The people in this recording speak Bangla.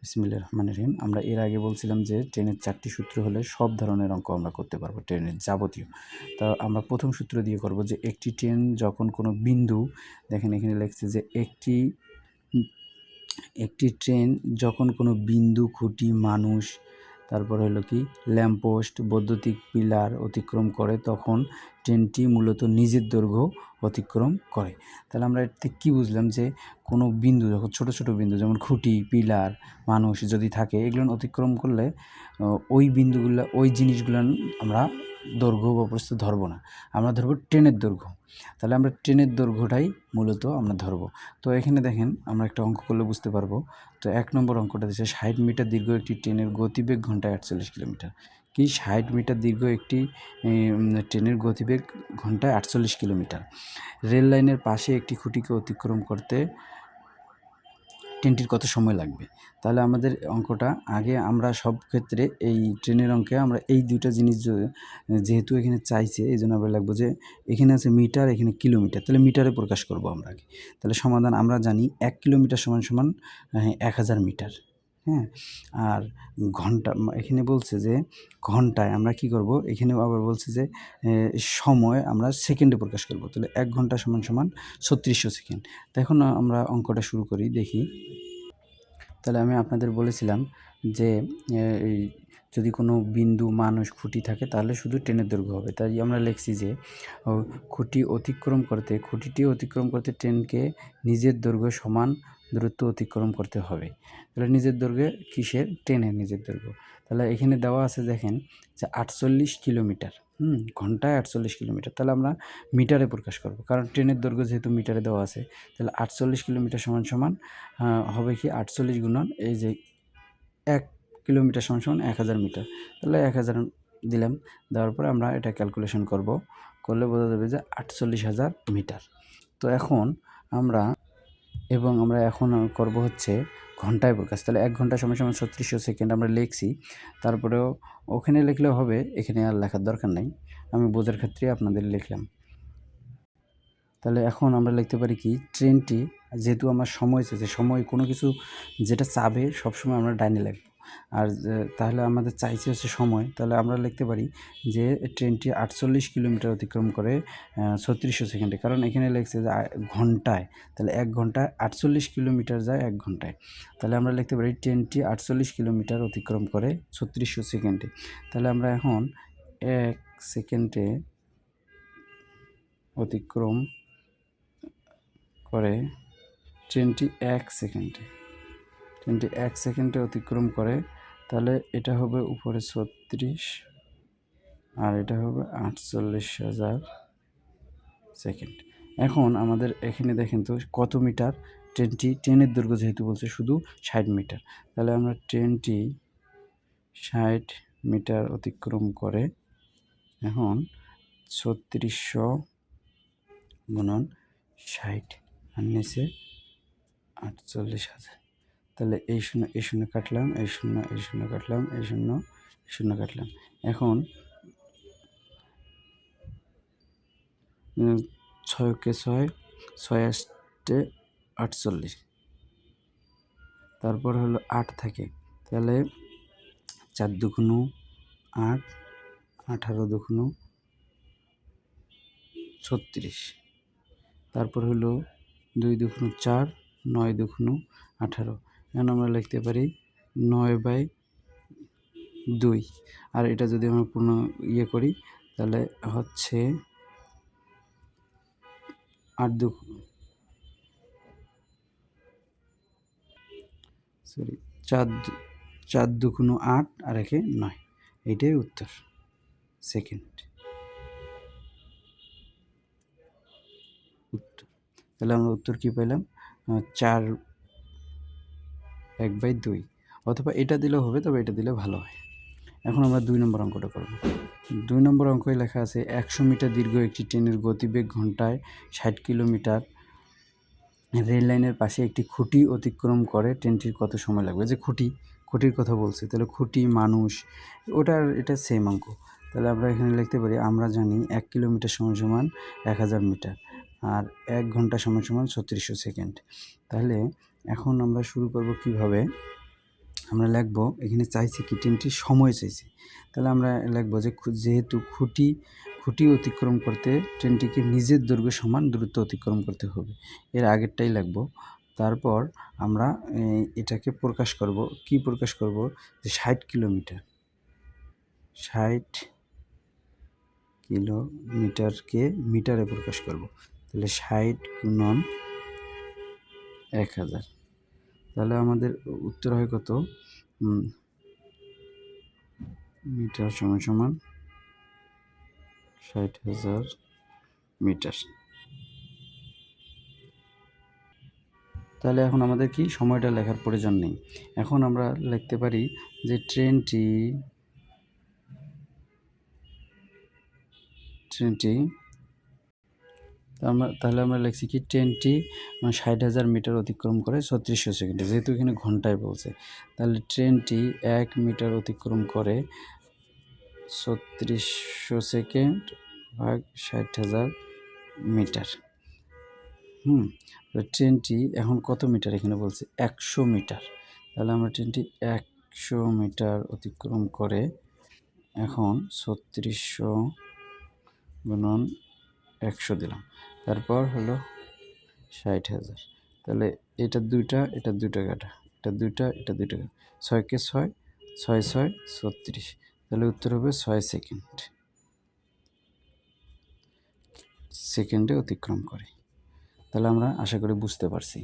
বিসমিল্লাহির রহমানির রহিম। আমরা এর আগে বলছিলাম যে ট্রেনের 4টি সূত্র হলে সব ধরনের অঙ্ক আমরা করতে পারবো ট্রেনের যাবতীয়। তা আমরা প্রথম সূত্র দিয়ে করব যে একটি ট্রেন যখন কোনো বিন্দু, দেখেন এখানে লিখছে যে একটি ট্রেন যখন কোনো বিন্দু, খুঁটি, মানুষ, তারপর হলো কি ল্যাম্পপোস্ট, বৈদ্যুতিক পিলার অতিক্রম করে তখন ট্রেনটি মূলত নিজের দৈর্ঘ্য অতিক্রম করে। তাহলে আমরা এতে কী বুঝলাম যে কোনো বিন্দু যখন ছোট ছোট বিন্দু যেমন খুঁটি, পিলার, মানুষ যদি থাকে এগুলো অতিক্রম করলে ওই বিন্দুগুলো, ওই জিনিসগুলো আমরা দৈর্ঘ্য বা প্রস্থ ধরবো না, আমরা ধরবো ট্রেনের দৈর্ঘ্য। তাহলে আমরা ট্রেনের দৈর্ঘ্যটাই মূলত আমরা ধরবো। তো এখানে দেখেন আমরা একটা অঙ্ক করলে বুঝতে পারবো। তো 1 নম্বর অঙ্কটা দিচ্ছে 60 মিটার দীর্ঘ একটি ট্রেনের গতিবেগ ঘন্টায় 48 কিলোমিটার। কি 60 মিটার দীর্ঘ একটি ট্রেনের গতিবেগ ঘন্টায় 48 কিলোমিটার। রেল লাইনের পাশে একটি খুঁটিকে অতিক্রম করতে ট্রেনটির কত সময় লাগবে? তাহলে আমাদের অঙ্কটা আগে আমরা সব ক্ষেত্রে এই ট্রেনের অঙ্কে আমরা এই দুইটা জিনিস যেহেতু এখানে চাইছে এই জন্য আমরা লিখবো যে এখানে আছে মিটার, এখানে কিলোমিটার, তাহলে মিটারে প্রকাশ করব আমরা আগে। তাহলে সমাধান আমরা জানি 1 কিলোমিটার সমান সমান 1000 মিটার। হ্যাঁ, আর ঘন্টা এখানে বলছে যে ঘন্টায় আমরা কি করব, এখানেও আবার বলছে যে সময় আমরা সেকেন্ডে প্রকাশ করব। তাহলে 1 ঘন্টা সমান সমান 3600 সেকেন্ড। তো এখন আমরা অঙ্কটা শুরু করি, দেখি। তাহলে আমি আপনাদের বলেছিলাম যে এই যদি কোনো বিন্দু, মানুষ, খুঁটি থাকে তাহলে শুধু ট্রেনের দৈর্ঘ্য হবে। তাই আমরা লিখছি যে খুঁটিটি অতিক্রম করতে ট্রেনকে নিজের দৈর্ঘ্য সমান দূরত্ব অতিক্রম করতে হবে। তাহলে নিজের দৈর্ঘ্য কিসের? ট্রেনের নিজের দৈর্ঘ্য। তাহলে এখানে দেওয়া আছে দেখেন যে 48 কিলোমিটার, ঘন্টায় 48 কিলোমিটার। তাহলে আমরা মিটারে প্রকাশ করব, কারণ ট্রেনের দৈর্ঘ্য যেহেতু মিটারে দেওয়া আছে। তাহলে 48 কিলোমিটার সমান সমান হবে কি 48 গুণন এই যে 1 কিলোমিটার সমান সমান 1000 মিটার। তাহলে 1000 দিলাম, দেওয়ার পরে আমরা এটা ক্যালকুলেশন করলে বোঝা যাবে যে 48,000 মিটার। তো এখন আমরা এখন করব হচ্ছে ঘন্টায় প্রকাশ। তাহলে 1 ঘন্টা সমান সমান 3600 সেকেন্ড আমরা লিখছি। তারপরেও ওখানে লিখলেও হবে, এখানে আর লেখার দরকার নাই, আমি বোঝার ক্ষেত্রে আপনাদের লিখলাম। তাহলে এখন আমরা লিখতে পারি কি, ট্রেনটি যেহেতু আমার সময় চেয়েছে, সময় কোনো কিছু যেটা চাবে সবসময় আমরা ডাইনে লিখব। আর তাহলে আমাদের চাইছে হচ্ছে সময়, তাহলে আমরা লিখতে পারি যে ট্রেনটি 48 কিলোমিটার অতিক্রম করে 3600 সেকেন্ডে, কারণ এখানে লিখছে যে ঘন্টায়। তাহলে 1 ঘন্টায় 48 কিলোমিটার যায় 1 ঘন্টায়। তাহলে আমরা লিখতে পারি ট্রেনটি 48 কিলোমিটার অতিক্রম করে 3600 সেকেন্ডে। তাহলে আমরা এখন 1 সেকেন্ডে অতিক্রম করে ট্রেনটি 1 সেকেন্ডে অতিক্রম করে, তাহলে এটা হবে উপরে 36 আর এটা হবে 48,000 সেকেন্ড। এখন আমাদের এখানে দেখেন তো কত মিটার ট্রেনের দৈর্ঘ্য যেহেতু বলছে শুধু 60 মিটার। তাহলে আমরা ট্রেনটি 60 মিটার অতিক্রম করে, এখন 3600 গুণন 60 আর নিচে 48,000। তাহলে এই শূন্য কাটলাম, এই শূন্য কাটলাম, এই শূন্য কাটলাম। এখন 6 কে 6, 6 8 48, তারপর হলো 8 থাকে, তাহলে 4 দুগুণ 8, 18 দুগুণ 36, তারপর হলো 2 দুগুণ 4, 9 দুগুণ 18। এখন আমরা লিখতে পারি 9/2। আর এটা যদি আমরা পূর্ণ করি তাহলে হচ্ছে 4 দুগুণ 8 আর 1 9, এইটাই উত্তর সেকেন্ড। তাহলে আমরা উত্তর কি পেলাম? 4/1/2, অথবা এটা দিলেও হবে, তবে এটা দিলে ভালো হয়। এখন আমরা 2 নম্বর অঙ্কটা করব। 2 নম্বর অঙ্কে লেখা আছে 100 মিটার দীর্ঘ একটি ট্রেনের গতিবেগ ঘন্টায় 60 কিলোমিটার। রেল লাইনের পাশে একটি খুঁটি অতিক্রম করে ট্রেনটির কত সময় লাগবে? যে খুঁটির কথা বলছে, তাহলে খুঁটি, মানুষ, এটা সেম অঙ্ক। তাহলে আমরা এখানে লিখতে পারি, আমরা জানি 1 কিলোমিটার সমান সমান 1000 মিটার আর 1 ঘন্টা সমান সমান 3600 সেকেন্ড। তাহলে এখন আমরা শুরু করব কিভাবে, আমরা লিখব এখানে চাইছে কি ট্রেনটির সময় চাইছে, তাহলে আমরা লিখব যে যেহেতু খুঁটি অতিক্রম করতে ট্রেনটিকে নিজের দৈর্ঘ্য সমান দূরত্ব অতিক্রম করতে হবে, এর আগেরটাই লিখব। তারপর আমরা এটাকে প্রকাশ করব, কি প্রকাশ করব, যে 60 কিলোমিটার, 60 কিলোমিটারকে মিটারে প্রকাশ করব। তাহলে 60 গুণন 1000, তাহলে আমাদের উত্তর হয় কত, মিটার সমান সমান 60,000 মিটার। তাহলে এখন আমাদের কি সময়টা লেখার প্রয়োজন নেই, এখন আমরা লিখতে পারি যে ট্রেনটি তাহলে আমরা লিখছি কি ট্রেনটি 60,000 মিটার অতিক্রম করে 3600 সেকেন্ডে, যেহেতু এখানে ঘন্টায় বলছে, তাহলে ট্রেনটি 1 মিটার অতিক্রম করে 3600 সেকেন্ড ভাগ 60,000 মিটার। ট্রেনটি এখন কত মিটার এখানে বলছে, 100 মিটার, তাহলে আমরা ট্রেনটি 100 মিটার অতিক্রম করে এখন 3600 গুণন 100 দিলাম, তারপর হলো 60,000, তাহলে এটা দুইটা কাটা, এটা দুইটা কাটা, 6কে 6, 6 6 36, তাহলে উত্তর হবে 6 সেকেন্ডে অতিক্রম করে। তাহলে আমরা আশা করি বুঝতে পারছি।